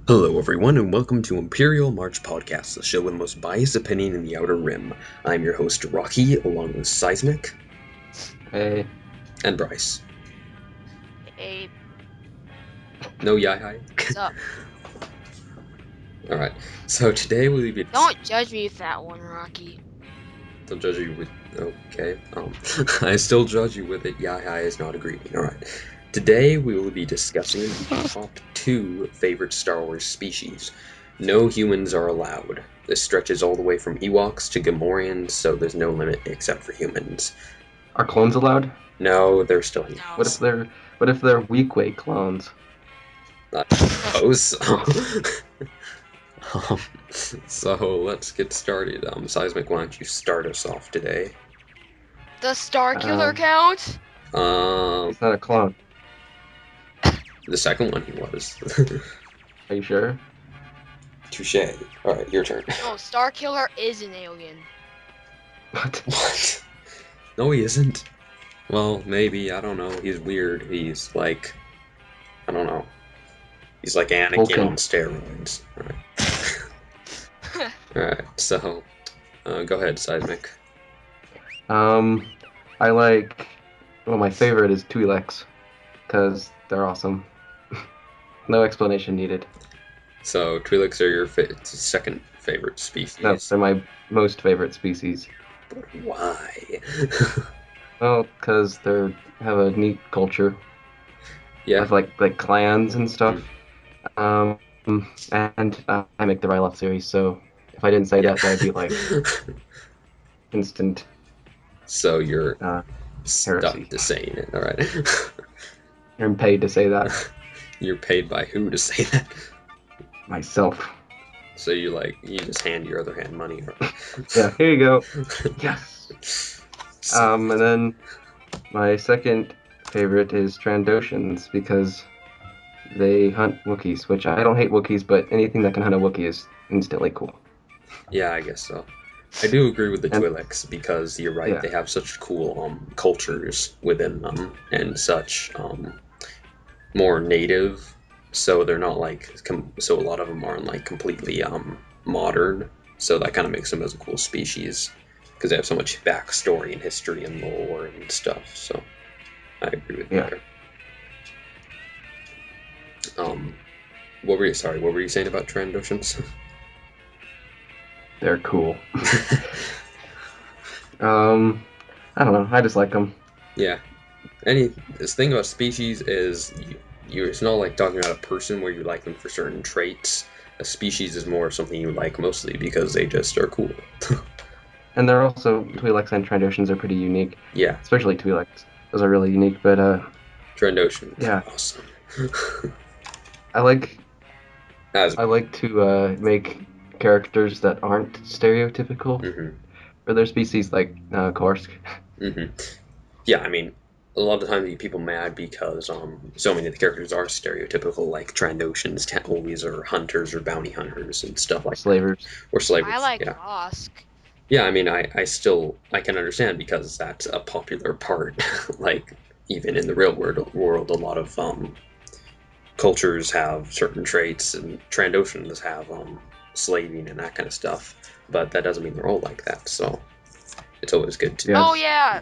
Hello, everyone, and welcome to Imperial March Podcast, the show with the most biased opinion in the Outer Rim. I'm your host, Rocky, along with Seismic Hey, and Bryce. Hey, No Yai. what's up? Alright, so today we'll be... Don't judge me with that one, Rocky. Don't judge you with... Okay, I still judge you with it. Yai is not agreeing. Alright. Today we will be discussing the top 2 favorite Star Wars species. No humans are allowed. This stretches all the way from Ewoks to Gamorreans, so there's no limit except for humans. are clones allowed? No, they're still No. humans. What if they're weak way clones? I suppose. So let's get started. Seismic, why don't you start us off today? The Star Killer Um, count? He's not a clone. The second one he was. Are you sure? Touche. Alright, your turn. No, Star Killer is an alien. What? What? No, he isn't. Well, maybe, I don't know. He's weird. He's like, I don't know. He's like Anakin Vulcan. on steroids. Alright, so, go ahead, Seismic. I like. Well, my favorite is Twi'leks, because they're awesome. No explanation needed. So, Twi'leks are your second favorite species. No, they're my most favorite species. But why? Well, because they have a neat culture Yeah. with like clans and stuff. And I make the Ryloth series, so if I didn't say that, that'd be like instant So you're stuck heresy. to saying it, alright. I'm paid to say that You're paid by who to say that? myself. So you just hand your other hand money. Yeah, here you go. Yes. So, And then my second favorite is Trandoshans because they hunt Wookiees, which I don't hate Wookiees, but anything that can hunt a Wookiee is instantly cool. yeah, I guess so. I do agree with the And- Twi'leks because you're right, Yeah. they have such cool cultures within them and such more native, so they're not like so a lot of them aren't like completely modern, so that kind of makes them as a cool species because they have so much backstory and history and lore and stuff. So I agree with you Yeah. there. What were you saying about Trandoshans? They're cool. I don't know. I just like them. Yeah. This thing about species is it's not like talking about a person where you like them for certain traits. A species is more something you like mostly because they just are cool. And they're also Twi'leks and Trandoshans are pretty unique, Yeah, especially Twi'leks. Those are really unique. But Trandoshan. yeah, Awesome. I like As I like to make characters that aren't stereotypical hmm for their species, like Korsk. hmm Yeah, I mean, a lot of times you get people mad because so many of the characters are stereotypical, like Trandoshans always are hunters or bounty hunters and stuff like that, Slavers. or I slavers. like Yeah. Hosk. Yeah, I mean, I can understand because that's a popular part. Like, even in the real world, a lot of cultures have certain traits, and Trandoshans have slaving and that kind of stuff. But that doesn't mean they're all like that. So it's always good to. Yes. Oh yeah,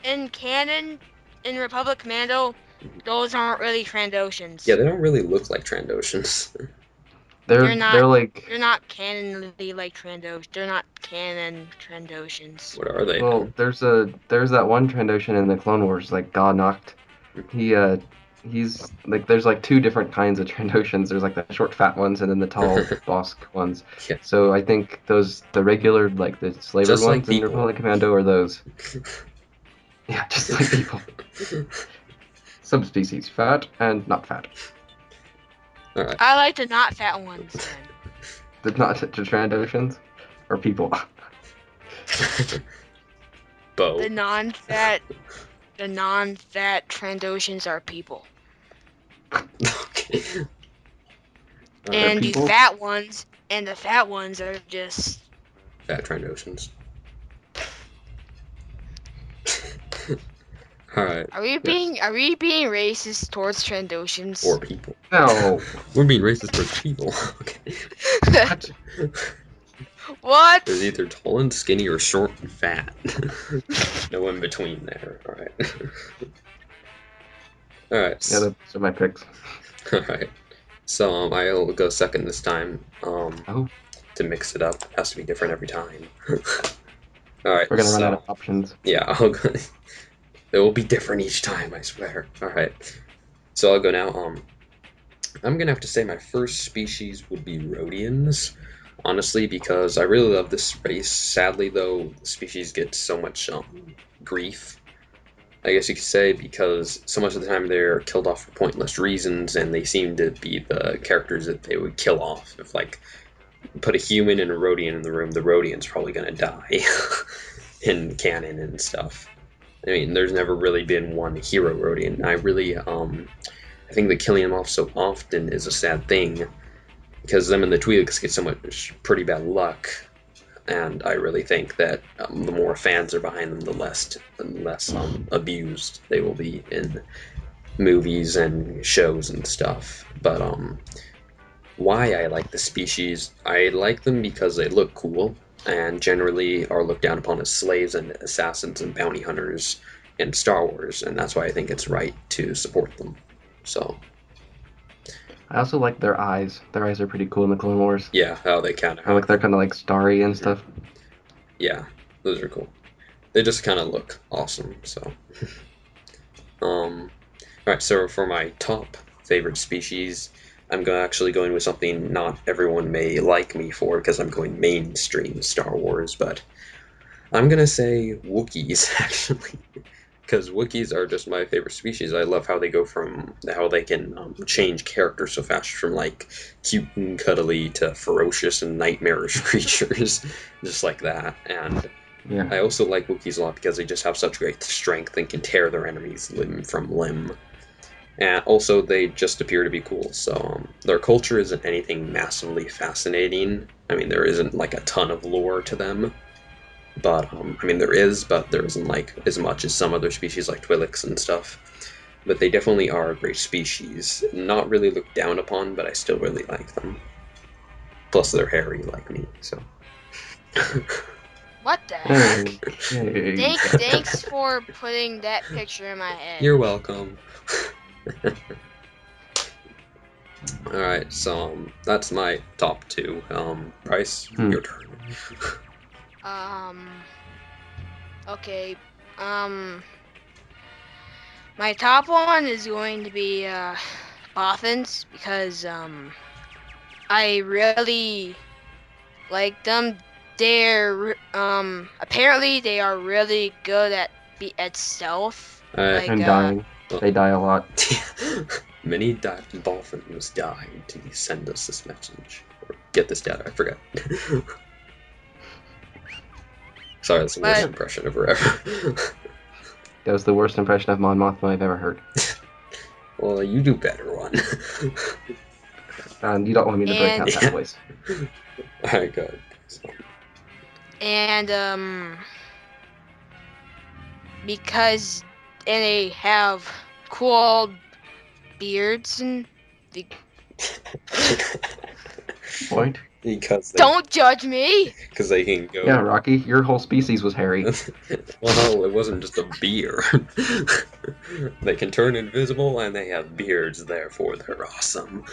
in canon, in Republic Commando, those aren't really Trandoshans. Yeah, they don't really look like Trandoshans. They're They're like They're not canonly like Trandosh. They're not canon Trandoshans. What are they? well, there's that one Trandoshan in the Clone Wars, like God knocked. He he's like there's like two different kinds of Trandoshans. There's like the short fat ones and then the tall Bosk ones. Yeah, So I think the regular like the slaver just like ones in people. Republic Commando are those. Yeah, just like people. Subspecies, fat and not fat. All right. I like the not fat ones then. The not to Trandoshans or people. Bo. The non-fat Trandoshans are people. Okay. And people? the fat ones are just Fat Trandoshans. All right. Are we being racist towards Trandoshans? Or people. No. We're being racist towards people. Okay. What? What? There's either tall and skinny or short and fat. No in between there. All right. All right. Yeah, those are my picks. All right. So I'll go second this time. Oh, To mix it up, it has to be different every time. All right. we're gonna run out So of options. yeah, I'll go. It will be different each time, I swear. All right. So I'll go now. I'm gonna have to say my first species would be Rodians, honestly, because I really love this race. Sadly, though, the species gets so much grief, I guess you could say, because so much of the time they're killed off for pointless reasons, and they seem to be the characters that they would kill off. If, like, put a human and a Rodian in the room, the Rodian's probably gonna die in canon and stuff. I mean, there's never really been one hero Rodian. I think that killing him off so often is a sad thing, because them and the Twi'leks get so much pretty bad luck, and I really think that the more fans are behind them, the less abused they will be in movies and shows and stuff. But why I like the species, I like them because they look cool and generally are looked down upon as slaves and assassins and bounty hunters in Star Wars, and that's why I think it's right to support them. So I also like their eyes. Their eyes are pretty cool in the Clone Wars. yeah, how they kind of I like they're kind of like starry and stuff. yeah, those are cool. They just kind of look awesome. So all right, so for my top favorite species, I'm actually going with something not everyone may like me for because I'm going mainstream Star Wars, but I'm gonna say Wookiees actually, because Wookiees are just my favorite species. I love how they go from how they can change characters so fast, from like cute and cuddly to ferocious and nightmarish creatures, just like that. And Yeah. I also like Wookiees a lot because they just have such great strength and can tear their enemies limb from limb. And also, they just appear to be cool. So their culture isn't anything massively fascinating. I mean, there isn't like a ton of lore to them, but I mean there is, but there isn't like as much as some other species like Twi'leks and stuff. But they definitely are a great species. Not really looked down upon, but I still really like them. Plus, they're hairy like me, so. What the heck? Okay. Thanks for putting that picture in my head. You're welcome. Alright, so that's my top two. Bryce, your turn. Okay. My top one is going to be Bothans because I really like them. They're apparently they are really good at stealth. And dying. They die a lot. Many dolphins died to send us this message. Or get this data, I forgot. Sorry, that's the worst impression of her ever. That was the worst impression of Mon Mothma I've ever heard. Well, you do better one. You don't want me to break out that voice. Alright, good. So. And because they have cool beards and Point. Because they, don't judge me. Because they can go. Yeah, Rocky, your whole species was hairy. Well, it wasn't just a beard. They can turn invisible and they have beards, therefore they're awesome.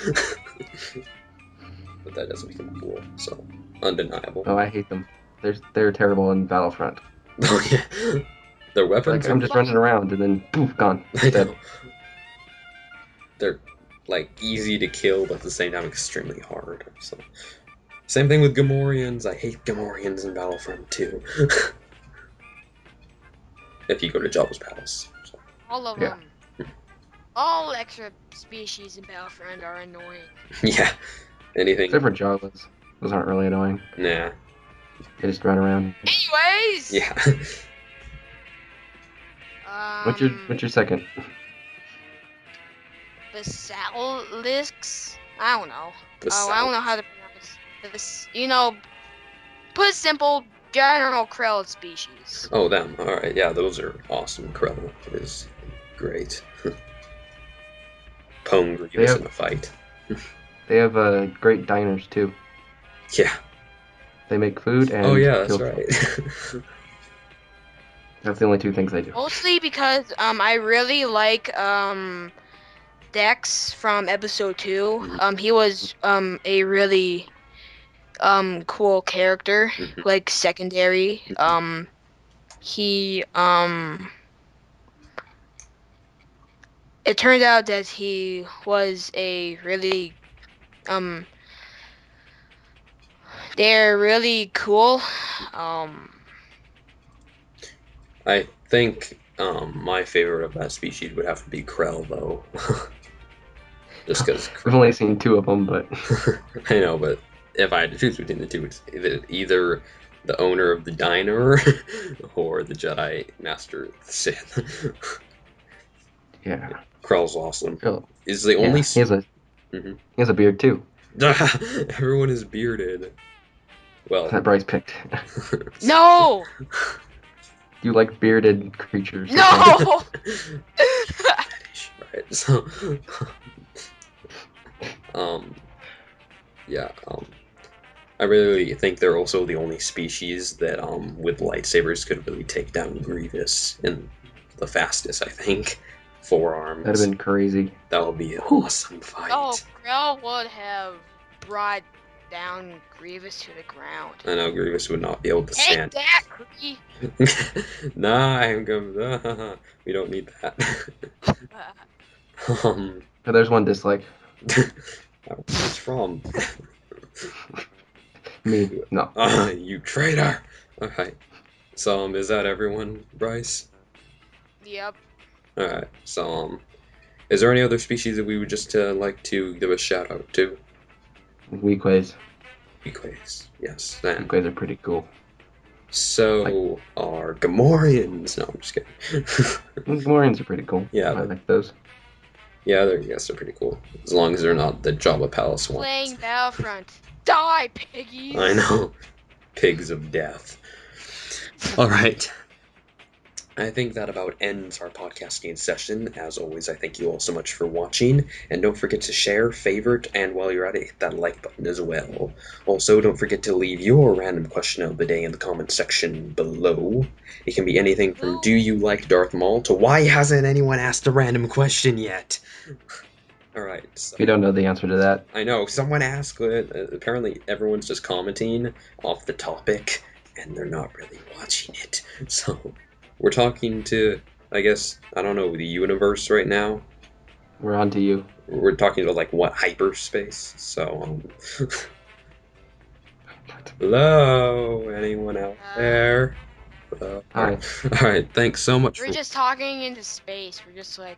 But that doesn't make them cool, so undeniable. Oh, I hate them. They're terrible in Battlefront. Oh yeah, their weapons. Like I'm just running around and then poof, gone. I know. They're like easy to kill, but at the same time extremely hard. So. Same thing with Gamorreans. I hate Gamorreans in Battlefront too. If you go to Jabba's palace. So. All of them. All extra species in Battlefront are annoying. Yeah. Anything. Except for Jawas. Those aren't really annoying. Nah. They just run around. Anyways. Yeah. What's your second? Basilisk? I don't know. Basilisk. I don't know how to pronounce this. You know, put it simple, general krill species. Oh, them. All right. Yeah, those are awesome. Krell is great. Pwn They Grievous have in a fight. they have great diners too. Yeah. They make food Oh and yeah, that's kill. right. That's the only two things they do. Mostly because I really like Dex from episode 2. He was a really cool character, Mhm. like secondary. He it turned out that he was a really um they're really cool. I think my favorite of that species would have to be Krell, though. Just because We've only seen 2 of them, but I know, but if I had to choose between the two, it's either the owner of the diner or the Jedi Master Sith. yeah. Krell's awesome. Oh, Is the yeah. only. He has a beard too. Everyone is bearded. Well, That Bryce picked. No! You like bearded creatures? Okay. No! right. So, um, yeah. I really think they're also the only species that, with lightsabers, could really take down Grievous in the fastest. I think That'd have 4 arms. been crazy. That would be an Whew. awesome fight. Oh, Krill would have brought down Grievous to the ground. I know Grievous would not be able to Take stand. that, Kree! Nah, I'm going. We don't need that. um, There's one dislike. what's from? Me. No. You traitor! Alright. So, is that everyone, Bryce? Yep. Alright, so, is there any other species that we would just like to give a shout out to? Weakways. Weakways, yes. Then. Weakways are pretty cool. So are Gamorreans. No, I'm just kidding. Gamorreans are pretty cool. Yeah, I like those. Yeah, they're pretty cool. As long as they're not the Jabba Palace ones. Playing Battlefront. Die, piggies! I know. Pigs of death. Alright. I think that about ends our podcasting session. As always, I thank you all so much for watching, and don't forget to share, favorite, and while you're at it, hit that like button as well. Also, don't forget to leave your random question of the day in the comment section below. It can be anything from do you like Darth Maul to why hasn't anyone asked a random question yet? Alright, so... We don't know the answer to that. I know, someone asked it. Apparently everyone's just commenting off the topic, and they're not really watching it. So... We're talking to, I guess, I don't know, the universe right now. We're on to you. We're talking to, like, what, hyperspace? So, hello? Anyone out there? Hi. Alright, thanks so much We're just talking into space. We're just like,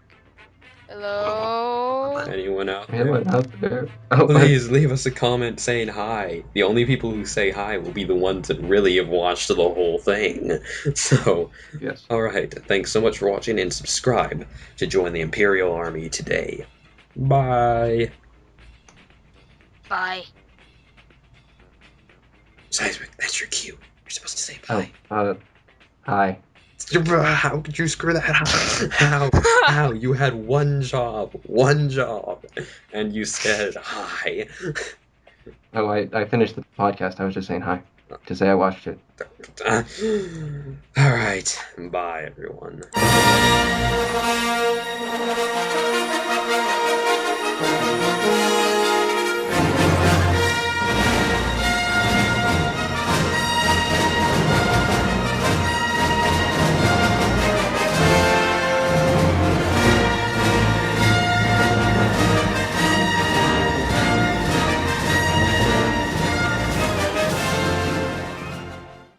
hello? Anyone out there? Anyone out there? Oh, Please leave us a comment saying hi. The only people who say hi will be the ones that really have watched the whole thing. So, yes. alright, thanks so much for watching, and subscribe to join the Imperial Army today. Bye! Bye. Seismic, that's your cue. You're supposed to say bye. Hi. How could you screw that up? How? You had one job, and you said hi. Oh, I finished the podcast. I was just saying hi. To say I watched it. Alright, bye everyone.